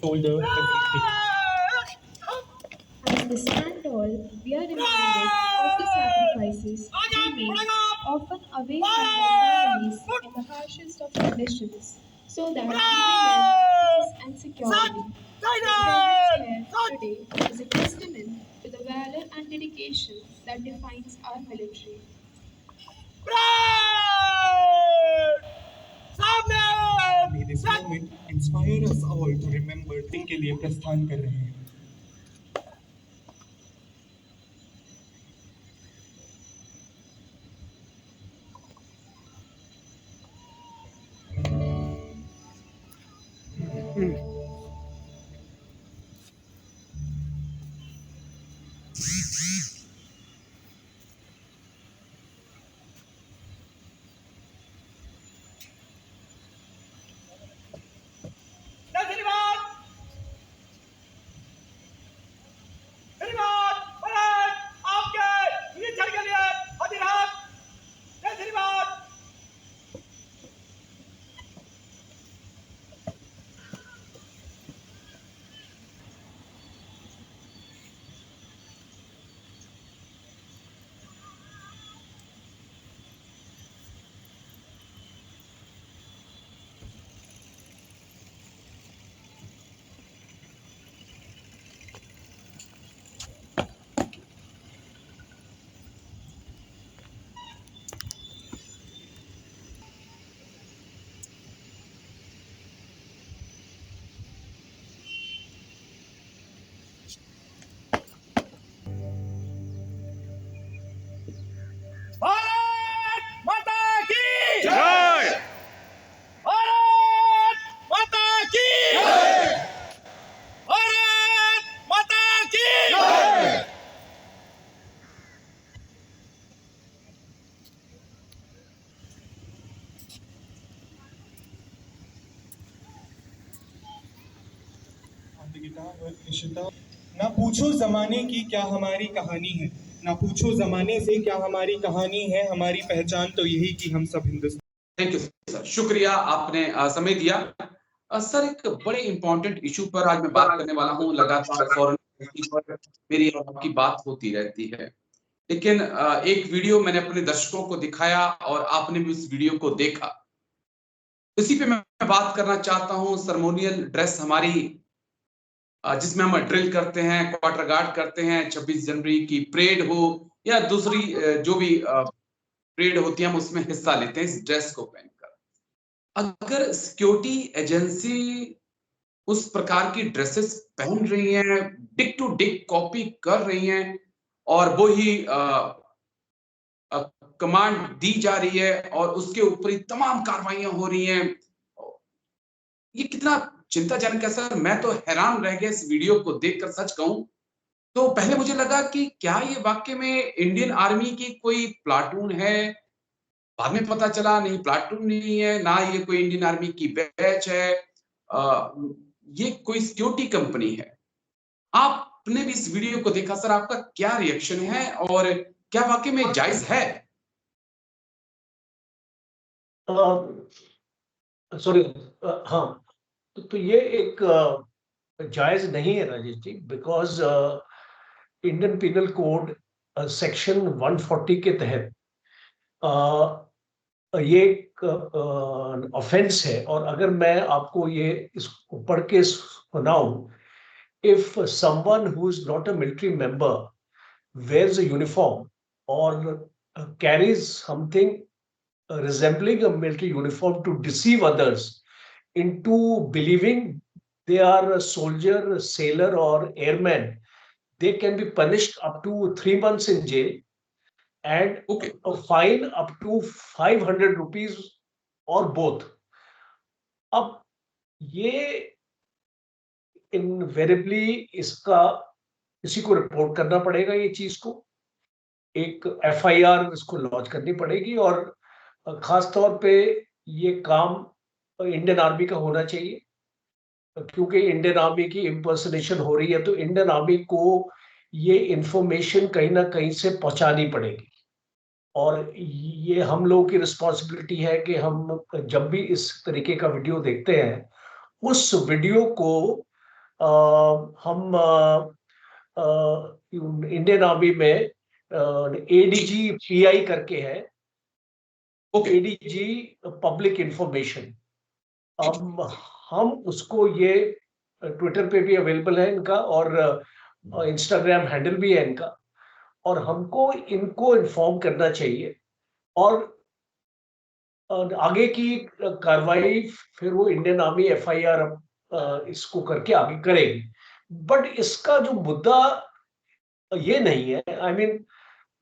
Shoulder everything. As we stand tall, we are reminded of the sacrifices we make, often away from their families in the harshest of conditions, so that we may live peace and security. Their presence here today is a testament to the valor and dedication that defines our military. May this moment inspire us all to remember दिन के लिए प्रस्थान कर रहे हैं. ना पूछो जमाने की क्या हमारी कहानी है, ना पूछो जमाने से क्या हमारी कहानी है, हमारी पहचान तो यही कि हम सब हिंदुस्तान. थैंक यू सर, शुक्रिया आपने समय दिया. सर, एक बड़े इंपॉर्टेंट इशू पर आज मैं बात करने वाला हूं. लगातार फॉरेन पर मेरी और आपकी बात होती रहती है, लेकिन एक वीडियो मैंने अपने दर्शकों को दिखाया और आपने भी उस वीडियो को देखा. इसी पे मैं बात करना चाहता हूं. सर्मोनियल ड्रेस हमारी, जिसमें हम ड्रिल करते हैं, क्वार्टर गार्ड करते हैं, 26 जनवरी की परेड हो या दूसरी जो भी परेड होती है, हम उसमें हिस्सा लेते हैं इस ड्रेस को पहनकर. अगर सिक्योरिटी एजेंसी उस प्रकार की ड्रेसेस पहन रही हैं, डिक टू डिक कॉपी कर रही हैं और वो ही कमांड दी जा रही है और उसके ऊपर ही तमाम कार्रवाइयां हो रही हैं, ये कितना चिंताजनक है सर. मैं तो हैरान रह गया इस वीडियो को देखकर, सच कहूं तो. पहले मुझे लगा कि क्या ये वाकई में इंडियन आर्मी की कोई प्लाटून है, बाद में पता चला नहीं, प्लाटून नहीं है, ना ये कोई इंडियन आर्मी की बैच है, ये कोई सिक्योरिटी कंपनी है. आप आपने भी इस वीडियो को देखा सर, आपका क्या रिएक्शन है और क्या वाकई में जायज है? सॉरी, हाँ, तो ये एक जायज नहीं है Rajesh ji, because Indian penal code section 140 के तहत ये एक ऑफेंस है। और अगर मैं आपको ये इसको पढ़ के सुनाऊं, if someone who is not a military member wears a uniform or carries something resembling a military uniform to deceive others into believing they are a soldier, sailor, or airman, they can be punished up to 3 months in jail and okay, a fine up to 500 rupees or both. अब ये invariably इसका किसी को report करना पड़ेगा, ये चीज को एक एफआईआर इसको लॉन्च करनी पड़ेगी। और खास तौर पे ये काम इंडियन आर्मी का होना चाहिए, क्योंकि इंडियन आर्मी की इम्पर्सनेशन हो रही है, तो इंडियन आर्मी को ये इंफॉर्मेशन कहीं ना कहीं से पहुंचानी पड़ेगी। और ये हम लोगों की रिस्पॉन्सिबिलिटी है कि हम जब भी इस तरीके का वीडियो देखते हैं, उस वीडियो को हम इंडियन आर्मी में एडीजी पीआई करके है, ओके, एडीजी पब्लिक इंफॉर्मेशन। अब हम उसको, ये ट्विटर पे भी अवेलेबल है इनका और इंस्टाग्राम हैंडल भी है इनका, और हमको इनको इन्फॉर्म करना चाहिए। और आगे की कार्रवाई फिर वो इंडियन आर्मी एफआईआर इसको करके आगे करेगी। बट इसका जो मुद्दा ये नहीं है, आई मीन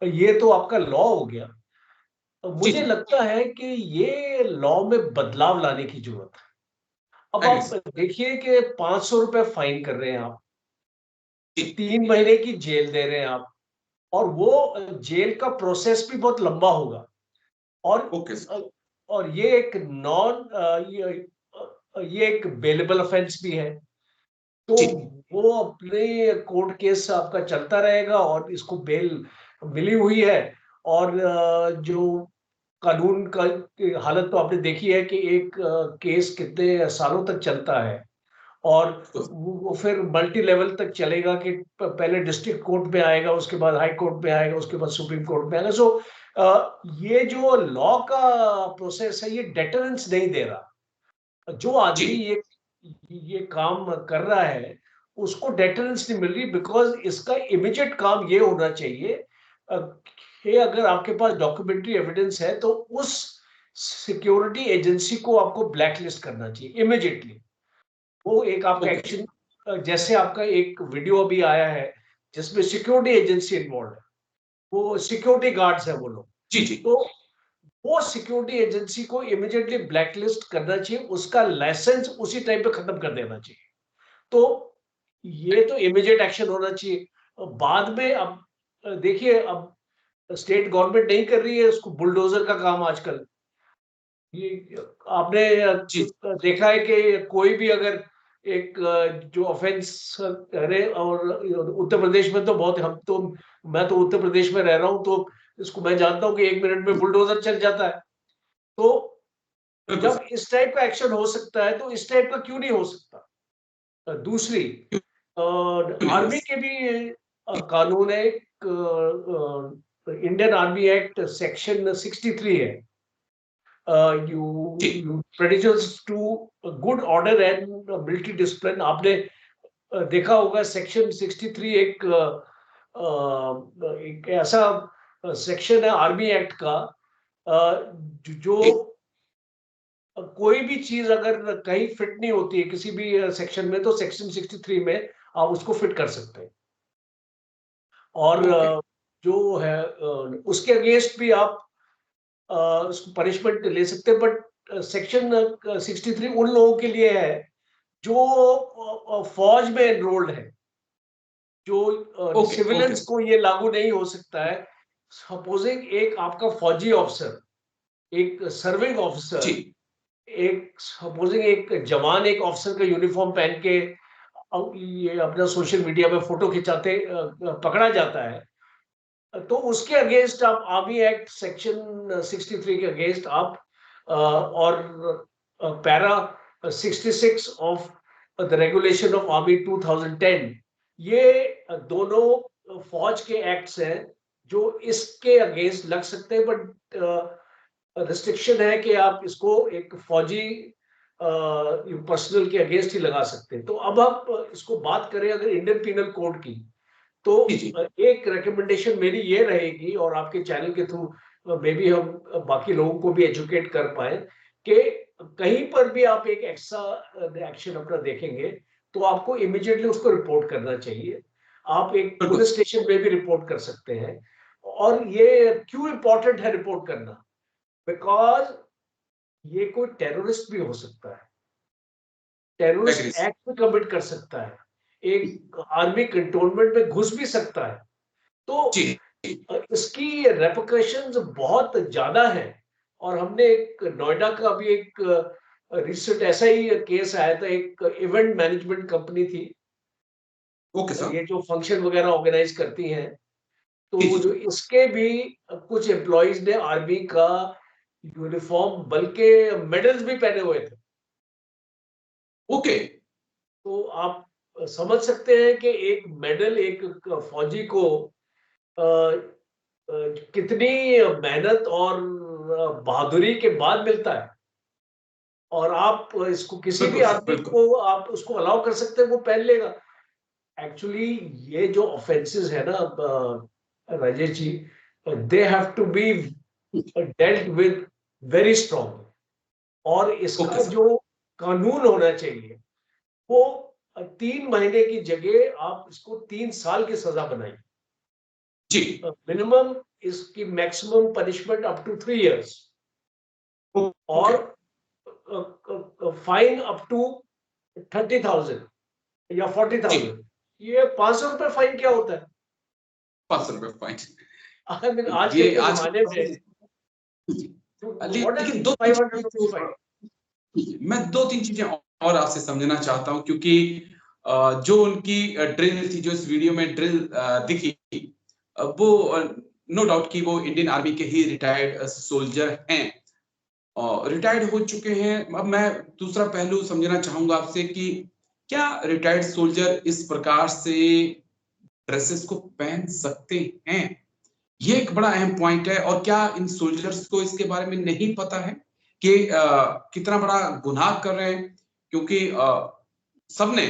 ये तो आपका लॉ हो गया। मुझे जी, लगता है कि ये लॉ में बदलाव लाने की जरूरत है। अब Agree, आप sir. देखिए कि 500 रुपए फाइन कर रहे हैं आप, जी, 3 महीने की जेल दे रहे हैं आप, और वो जेल का प्रोसेस भी बहुत लंबा होगा। और ओके सर, और ये एक ये एक बेलेबल ऑफेंस भी है, तो जी, वो अपने कोर्ट केस आपका चलता रहेगा और इसको बेल मिली हुई है। और जो कानून का हालत तो आपने देखी है कि एक केस कितने सालों तक चलता है, और वो फिर मल्टी लेवल तक चलेगा कि पहले डिस्ट्रिक्ट कोर्ट में आएगा, उसके बाद हाई कोर्ट में आएगा, उसके बाद सुप्रीम कोर्ट में आएगा। सो ये जो लॉ का प्रोसेस है, ये डेटरेंस नहीं दे रहा। जो आदमी जी, ये काम कर रहा है उसको डेटरेंस नहीं मिल रही, बिकॉज इसका इमीडिएट काम ये होना चाहिए कि अगर आपके पास डॉक्यूमेंट्री एविडेंस है तो उस सिक्योरिटी एजेंसी को आपको ब्लैकलिस्ट करना चाहिए इमीडिएटली। वो एक आपका ओके, एक्शन, जैसे आपका एक वीडियो अभी आया है जिसमें सिक्योरिटी एजेंसी इन्वॉल्व है, वो सिक्योरिटी गार्ड्स है वो लोग, जी, जी, तो वो सिक्योरिटी एजेंसी को इमीडिएटली ब्लैकलिस्ट करना चाहिए, उसका लाइसेंस उसी टाइम पे खत्म कर देना चाहिए। तो ये तो इमीडिएट एक्शन होना चाहिए। बाद में अब देखिए, अब स्टेट गवर्नमेंट नहीं कर रही है उसको, बुलडोजर का काम आजकल। ये आपने जी, देखा है कि कोई भी अगर एक जो ऑफेंस करे, और उत्तर प्रदेश में तो बहुत, हम तो, मैं तो उत्तर प्रदेश में रह रहा हूं, तो इसको मैं जानता हूं कि 1 मिनट में बुलडोजर चल जाता है। तो बिल्कुल जब सर, इस टाइप का एक्शन हो सकता है तो इस टाइप का क्यों नहीं हो सकता? दूसरी, क्यों नहीं आर्मी यस, के भी कानून है, इंडियन आर्मी एक्ट सेक्शन 63 है, जी, you prejudice to good order and military discipline। आपने देखा होगा सेक्शन 63 एक ऐसा सेक्शन है आर्मी एक्ट का, जो जी, कोई भी चीज अगर कहीं फिट नहीं होती है किसी भी सेक्शन में, तो सेक्शन 63 में आप उसको फिट कर सकते हैं। और ओके, जो है उसके अगेंस्ट भी आप उसको पनिशमेंट ले सकते हैं। बट सेक्शन 63 उन लोगों के लिए है जो फौज में एनरोल्ड है। जो ओके, ओके सिविलियंस सर, को ये लागू नहीं हो सकता है। सपोजिंग एक आपका फौजी ऑफिसर, एक सर्विंग ऑफिसर, जी, एक सपोजिंग एक जवान एक ऑफिसर का यूनिफॉर्म पहन के अब ये अपना सोशल मीडिया में फोटो खिंचाते पकड़ा जाता है, तो उसके अगेंस्ट आप आर्मी एक्ट सेक्शन 63 के अगेंस्ट आप और para 66 of the regulation of army 2010, ये दोनों फौज के एक्ट्स हैं जो इसके अगेंस्ट लग सकते हैं, बट रिस्ट्रिक्शन है कि आप इसको एक फौजी पर्सनल के अगेंस्ट ही लगा सकते हैं। तो अब आप इसको बात करें अगर इंडियन पीनल कोड की, तो जी जी एक रिकमेंडेशन मेरी ये रहेगी, और आपके चैनल के थ्रू मे बी हम बाकी लोगों को भी एजुकेट कर पाए, कि कहीं पर भी आप एक एक्स्ट्रा एक्शन अपना देखेंगे तो आपको इमीडिएटली उसको रिपोर्ट करना चाहिए। आप एक बिल्कुल पुलिस स्टेशन में भी रिपोर्ट कर सकते हैं। और ये क्यों इंपॉर्टेंट है रिपोर्ट करना? बिकॉज ये कोई टेररिस्ट भी हो सकता है, टेररिस्ट एग्रीज एक्ट भी कमिट कर सकता है, एक आर्मी कंटोनमेंट में घुस भी सकता है। तो जी इसकी रेपरकशंस बहुत ज्यादा है। और हमने एक नोएडा का अभी एक रिसेंट ऐसा ही केस आया था, एक इवेंट मैनेजमेंट कंपनी थी, ओके सर ये जो फंक्शन वगैरह ऑर्गेनाइज करती हैं, जी तो जी जो इसके भी कुछ एम्प्लॉइज ने आर्मी का यूनिफॉर्म बल्कि मेडल्स भी पहने हुए थे। ओके तो आप समझ सकते हैं कि एक मेडल एक फौजी को अ, कितनी मेहनत और बहादुरी के बाद मिलता है। और आप इसको किसी भी बिल्कुल सर आदमी बिल्कुल को आप उसको अलाउ कर सकते हैं, वो पहन लेगा। एक्चुअली ये जो ऑफेंसेस है ना Rajesh ji, they have to be dealt with very strong. और ओके इसका सर जो कानून होना चाहिए वो 3 महीने की जगह आप इसको 3 साल की सजा बनाइए। जी मिनिमम इसकी maximum punishment up to 3 years, okay और फाइन अप टू 30,000 या जी 40,000। ये 500 रुपए फाइन क्या होता है? 500 रुपये फाइन आई मीन ये आजकल के आज जमाने में व्हाट लेकिन इज दो तीन 500 रुपीज चीजें फाइन? मैं दो तीन चीजें और आपसे समझना चाहता हूं क्योंकि जो उनकी ड्रिल थी जो इस वीडियो में ड्रिल दिखी वो नो डाउट कि वो इंडियन आर्मी के ही रिटायर्ड सोल्जर हैं और रिटायर्ड हो चुके हैं। अब मैं दूसरा पहलू समझना चाहूंगा आपसे कि क्या रिटायर्ड सोल्जर इस प्रकार से ड्रेसेस को पहन सकते हैं? ये एक बड़ा अहम पॉइंट है। और क्या इन सोल्जर्स को इसके बारे में नहीं पता है कि कितना बड़ा गुनाह कर रहे हैं? क्योंकि सबने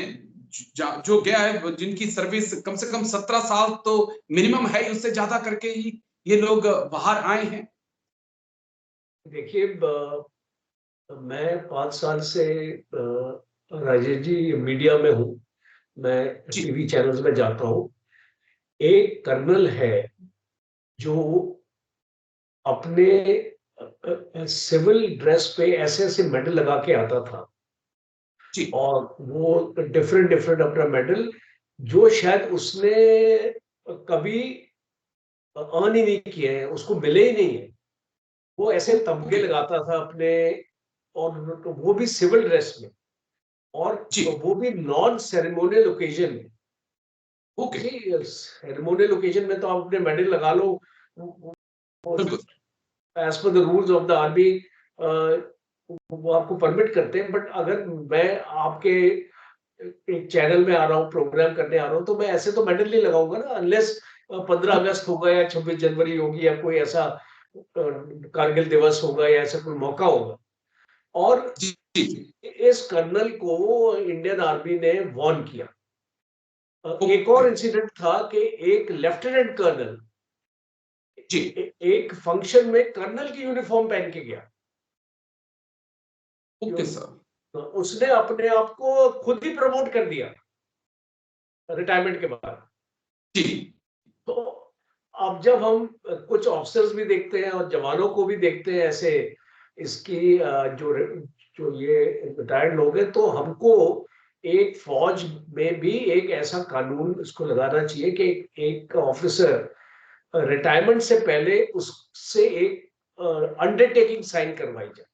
जो गया है जिनकी सर्विस कम से कम 17 साल तो मिनिमम है, उससे ज्यादा करके ही ये लोग बाहर आए हैं। देखिए मैं 5 साल से राजेश जी मीडिया में हूँ, मैं जी टीवी चैनल्स में जाता हूँ। एक कर्नल है जो अपने सिविल ड्रेस पे ऐसे ऐसे मेडल लगा के आता था, जी और वो डिफरेंट डिफरेंट अपना मेडल जो शायद उसने कभी अर्न ही नहीं किए हैं, उसको मिले ही नहीं है, वो ऐसे तमगे ओके लगाता था अपने। और तो वो भी सिविल ड्रेस में, और जी वो भी नॉन सेरेमोनियल ओकेजन में। ओके जी सेरेमोनियल ओकेजन में तो आप अपने मेडल लगा लो, बिल्कुल as per the rules of the army वो आपको परमिट करते हैं। बट अगर मैं आपके एक चैनल में आ रहा हूँ, प्रोग्राम करने आ रहा हूँ, तो मैं ऐसे तो मेडल नहीं लगाऊंगा ना, अनलेस 15 अगस्त होगा या 26 जनवरी होगी या कोई ऐसा कारगिल दिवस होगा या ऐसा कोई मौका होगा। और जी जी इस कर्नल को इंडियन आर्मी ने वार्न किया। एक ओके और इंसिडेंट था कि एक लेफ्टिनेंट कर्नल जी एक फंक्शन में कर्नल की यूनिफॉर्म पहन के गया। ओके सर उसने अपने आप को खुद ही प्रमोट कर दिया रिटायरमेंट के बाद। जी तो अब जब हम कुछ ऑफिसर्स भी देखते हैं और जवानों को भी देखते हैं ऐसे, इसकी जो जो ये रिटायर्ड लोग हैं, तो हमको एक फौज में भी एक ऐसा कानून इसको लगाना चाहिए कि एक ऑफिसर रिटायरमेंट से पहले उससे एक अंडरटेकिंग साइन करवाई जाए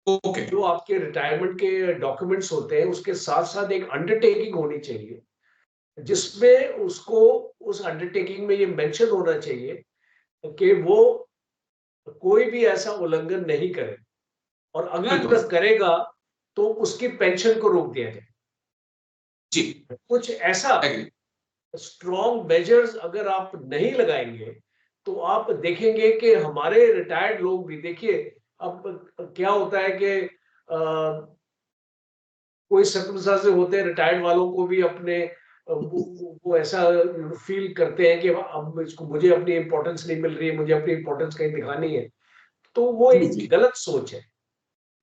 ओके। जो आपके रिटायरमेंट के डॉक्यूमेंट्स होते हैं उसके साथ साथ एक अंडरटेकिंग होनी चाहिए, जिसमें उसको उस अंडरटेकिंग में ये मेंशन होना चाहिए कि वो कोई भी ऐसा उल्लंघन नहीं करे, और बिल्कुल अगर करेगा तो उसकी पेंशन को रोक दिया जाए। जी। कुछ ऐसा एग्री। स्ट्रॉन्ग मेजर्स अगर आप नहीं लगाएंगे तो आप देखेंगे कि हमारे रिटायर्ड लोग भी, देखिए अब क्या होता है कि कोई सर्कमस्टांसेस होते हैं रिटायर्ड वालों को भी अपने वो ऐसा फील करते हैं कि अब इसको, मुझे अपनी इंपॉर्टेंस नहीं मिल रही है, मुझे अपनी इंपॉर्टेंस कहीं दिखानी है, तो वो जी एक जी। गलत सोच है।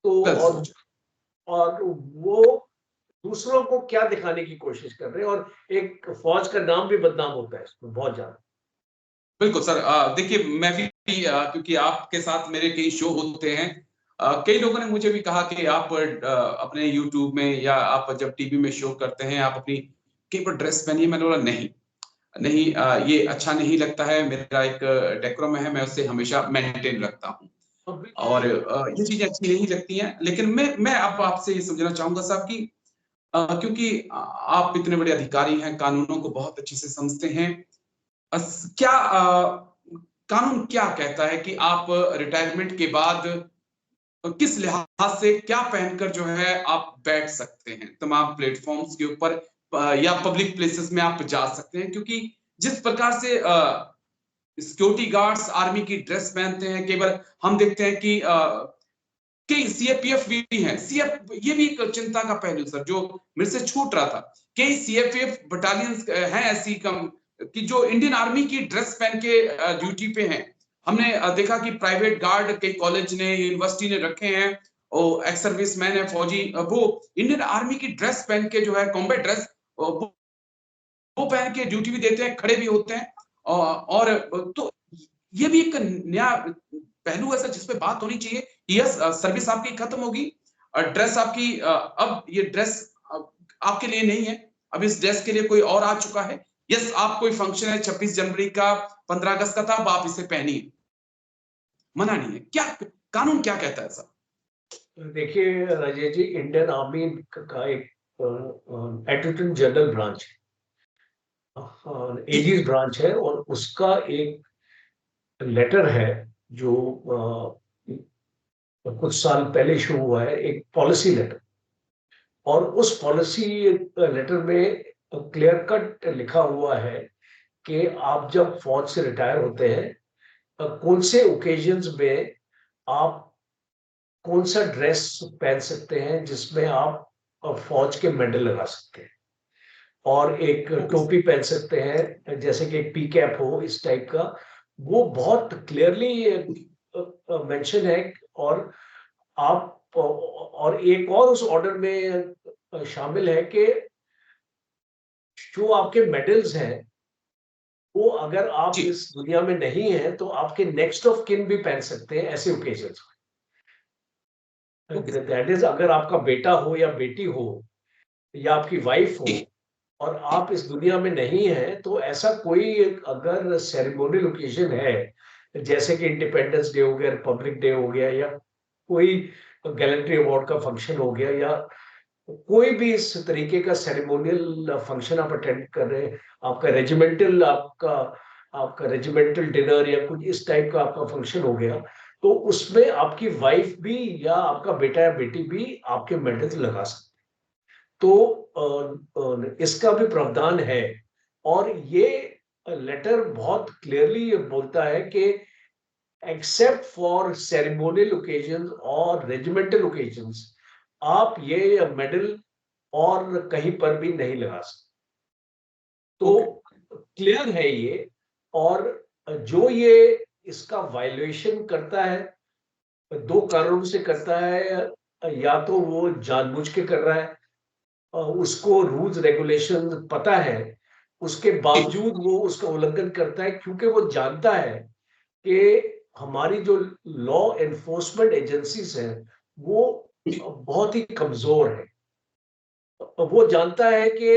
तो गलत सोच। और वो दूसरों को क्या दिखाने की कोशिश कर रहे हैं, और एक फौज का नाम भी बदनाम होता है इसमें बहुत ज्यादा। बिल्कुल सर, देखिए मैं भी क्योंकि आपके साथ मेरे कई शो होते हैं, कई लोगों ने मुझे भी कहा कि आप अपने यूट्यूब में या आप जब टीवी में शो करते हैं आप अपनी कई बार ड्रेस पहनिए। मैंने बोला नहीं नहीं, ये अच्छा नहीं लगता है, मेरा एक डेकोरम है, मैं उससे हमेशा मेंटेन रखता हूँ अब और ये चीजें अच्छी नहीं लगती हैं। लेकिन मैं अब आपसे ये समझना चाहूंगा साहब कि क्योंकि आप इतने बड़े अधिकारी हैं, कानूनों को बहुत अच्छे से समझते हैं, क्या कानून क्या कहता है कि आप रिटायरमेंट के बाद किस लिहाज से क्या पहनकर जो है आप बैठ सकते हैं तमाम प्लेटफॉर्म्स के ऊपर, या पब्लिक प्लेसेस में आप जा सकते हैं? क्योंकि जिस प्रकार से सिक्योरिटी गार्ड्स आर्मी की ड्रेस पहनते हैं, केवल हम देखते हैं कि कई सीएपीएफ भी हैं, सीएफ, ये भी एक चिंता का पहलू सर जो मेरे से छूट रहा था। कई सीएपीएफ बटालियंस हैं ऐसी कम कि जो इंडियन आर्मी की ड्रेस पहन के ड्यूटी पे हैं। हमने देखा कि प्राइवेट गार्ड कई कॉलेज ने, यूनिवर्सिटी ने रखे हैं, और एक्स सर्विस मैन है, फौजी, वो इंडियन आर्मी की ड्रेस पहन के जो है कॉम्बैट ड्रेस वो पहन के ड्यूटी भी देते हैं, खड़े भी होते हैं। और तो ये भी एक नया पहलू है सर जिस पे बात होनी चाहिए। यस, सर्विस आपकी खत्म होगी, ड्रेस आपकी अब ये ड्रेस आपके लिए नहीं है, अब इस ड्रेस के लिए कोई और आ चुका है। यस, आप कोई फंक्शन है 26 जनवरी का, 15 अगस्त का था, अब आप इसे पहनिए, मना नहीं है। क्या कानून क्या कहता है सर? देखिए राजेश जी, इंडियन आर्मी का एक एडजुटेंट जनरल ब्रांच है, जी एजीज ब्रांच है, और उसका एक लेटर है जो कुछ साल पहले शुरू हुआ है, एक पॉलिसी लेटर। और उस पॉलिसी लेटर में क्लियर कट लिखा हुआ है कि आप जब फौज से रिटायर होते हैं, कौन से ओकेजन्स में आप कौन सा ड्रेस पहन सकते हैं जिसमें आप फौज के मेडल लगा सकते हैं, और एक टोपी पहन सकते हैं जैसे कि एक पी कैप हो, इस टाइप का। वो बहुत क्लियरली मेंशन है। और आप, और एक और उस ऑर्डर में शामिल है कि जो आपके मेडल्स हैं वो अगर आप जी इस दुनिया में नहीं है तो आपके नेक्स्ट ऑफ किन भी पहन सकते हैं ऐसे ओकेजन ओके में। दैट इज, अगर आपका बेटा हो या बेटी हो या आपकी वाइफ हो जी और आप इस दुनिया में नहीं है, तो ऐसा कोई अगर सेरेमोनियल ओकेजन है, जैसे कि इंडिपेंडेंस डे हो गया, रिपब्लिक डे हो गया, या कोई गैलेंट्री अवार्ड का फंक्शन हो गया, या कोई भी इस तरीके का सेरेमोनियल फंक्शन आप अटेंड कर रहे हैं, आपका रेजिमेंटल, आपका रेजिमेंटल डिनर या कुछ इस टाइप का आपका फंक्शन हो गया, तो उसमें आपकी वाइफ भी या आपका बेटा या बेटी भी आपके मेडल्स लगा सकते। तो इसका भी प्रावधान है। और ये लेटर बहुत क्लियरली बोलता है कि एक्सेप्ट फॉर सेरेमोनियल ओकेजन और रेजिमेंटल ओकेजन्स आप ये मेडल और कहीं पर भी नहीं लगा सकते। ओके। तो क्लियर है ये। और जो ये इसका वायलेशन करता है, दो कारणों से करता है। या तो वो जानबूझ के कर रहा है, उसको रूल्स रेगुलेशन पता है, उसके जी बावजूद वो उसका उल्लंघन करता है, क्योंकि वो जानता है कि हमारी जो लॉ एनफोर्समेंट एजेंसीज हैं वो बहुत ही कमजोर है। वो जानता है कि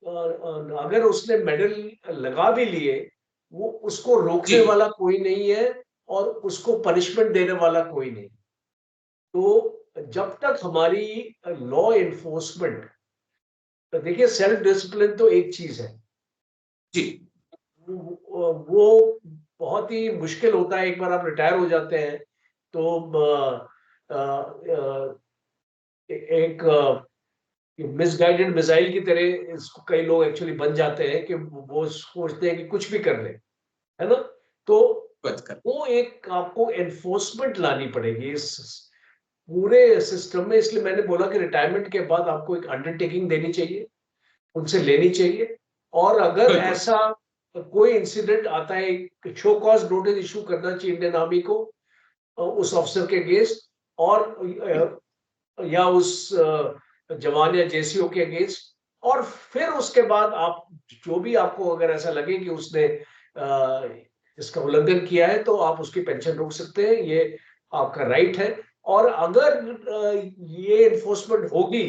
अगर उसने मेडल लगा भी लिए, वो उसको जी रोकने वाला कोई नहीं है और उसको पनिशमेंट देने वाला कोई नहीं। तो जब तक हमारी लॉ एनफोर्समेंट, देखिए सेल्फ डिसिप्लिन तो एक चीज है, जी वो बहुत ही मुश्किल होता है। एक बार आप रिटायर हो जाते हैं तो एक मिसगाइडेड मिसाइल की तरह इसको कई लोग एक्चुअली बन जाते हैं कि वो सोचते हैं कि कुछ भी कर ले, है ना। तो कर वो एक आपको एनफोर्समेंट लानी पड़ेगी इस पूरे सिस्टम में। इसलिए मैंने बोला कि रिटायरमेंट के बाद आपको एक अंडरटेकिंग देनी चाहिए, उनसे लेनी चाहिए। और अगर बिल्कुल ऐसा कोई इंसिडेंट आता है, एक शो कॉज नोटिस इशू करना चाहिए इंडियन आर्मी को उस अफसर के अगेंस्ट, और या उस जवान या जेसीओ के अगेंस्ट। और फिर उसके बाद आप जो भी आपको अगर ऐसा लगे कि उसने इसका उल्लंघन किया है तो आप उसकी पेंशन रोक सकते हैं, ये आपका राइट है। और अगर ये इन्फोर्समेंट होगी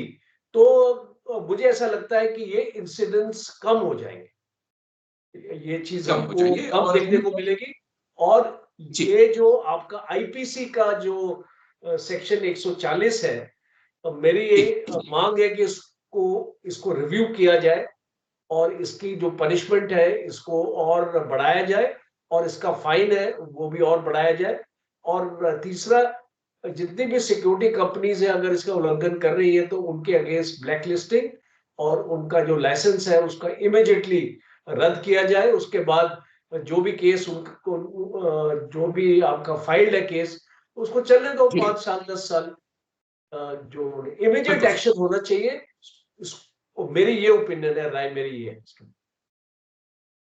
तो मुझे ऐसा लगता है कि ये इंसिडेंट्स कम हो जाएंगे, ये चीज कम हो हमको जाएंगे कम और देखने को मिलेगी। और जी ये जो आपका आईपीसी का जो सेक्शन 140 है, तो मेरी जी ये मांग है कि इसको रिव्यू किया जाए और इसकी जो पनिशमेंट है इसको और बढ़ाया जाए, और इसका फाइन है वो भी और बढ़ाया जाए। और तीसरा, जितनी भी सिक्योरिटी कंपनीज है अगर इसका उल्लंघन कर रही है तो उनके अगेंस्ट ब्लैक लिस्टिंग और उनका जो लाइसेंस है उसका इमीडिएटली रद्द किया जाए। उसके बाद जो भी केस उनको जो भी आपका फाइल्ड है केस, उसको चलने दो जी 5 साल 10 साल। जो इमीडिएट बिल्कुल सर। एक्शन होना चाहिए, मेरी ये ओपिनियन है, राय मेरी ये है।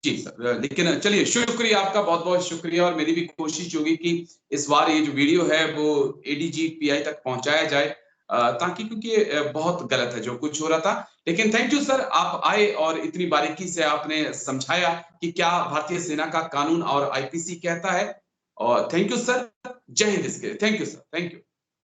जी सर, लेकिन चलिए शुक्रिया आपका, बहुत बहुत शुक्रिया। और मेरी भी कोशिश होगी कि इस बार ये जो वीडियो है वो एडीजी पीआई तक पहुंचाया जाए, ताकि, क्योंकि ये बहुत गलत है जो कुछ हो रहा था। लेकिन थैंक यू सर, आप आए और इतनी बारीकी से आपने समझाया कि क्या भारतीय सेना का कानून और आईपीसी कहता है। और थैंक यू सर, जय हिंद। इसके thank you sir, thank you.